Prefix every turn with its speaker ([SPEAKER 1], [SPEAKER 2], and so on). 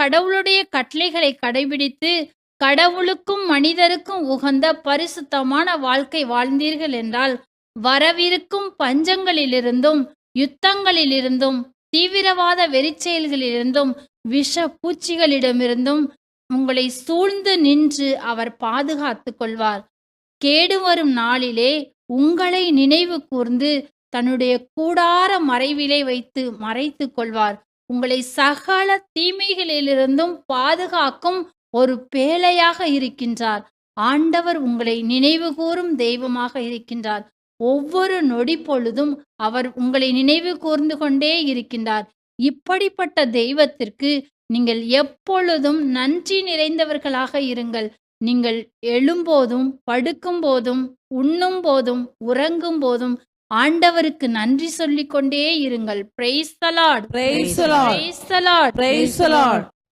[SPEAKER 1] கடவுளுடைய கட்டளைகளை கடைபிடித்து கடவுளுக்கும் மனிதருக்கும் உகந்த பரிசுத்தமான வாழ்க்கை வாழ்ந்தீர்கள் என்றால் வரவிருக்கும் பஞ்சங்களிலிருந்தும் யுத்தங்களிலிருந்தும் தீவிரவாத வெறிச்செயல்களிலிருந்தும் விஷ பூச்சிகளிடமிருந்தும் உங்களை சூழ்ந்து நின்று அவர் பாதுகாத்து கொள்வார். கேடு வரும் நாளிலே உங்களை நினைவு கூர்ந்து தன்னுடைய கூடார மறைவிலே வைத்து மறைத்து கொள்வார். உங்களை சகல தீமைகளிலிருந்தும் பாதுகாக்கும் ஒரு பேழையாக இருக்கின்றார். ஆண்டவர் உங்களை நினைவு கூறும் தெய்வமாக இருக்கின்றார். ஒவ்வொரு நொடி பொழுதும் அவர் உங்களை நினைவு கூர்ந்து கொண்டே இருக்கின்றார். இப்படிப்பட்ட தெய்வத்திற்கு நீங்கள் எப்பொழுதும் நன்றி நிறைந்தவர்களாக இருங்கள். நீங்கள் எழும்போதும் படுக்கும் போதும் உண்ணும் போதும் உறங்கும் போதும் ஆண்டவருக்கு நன்றி சொல்லிக் கொண்டே இருங்கள். Praise the Lord,
[SPEAKER 2] Praise the Lord.
[SPEAKER 1] Praise the Lord.
[SPEAKER 2] Praise the Lord.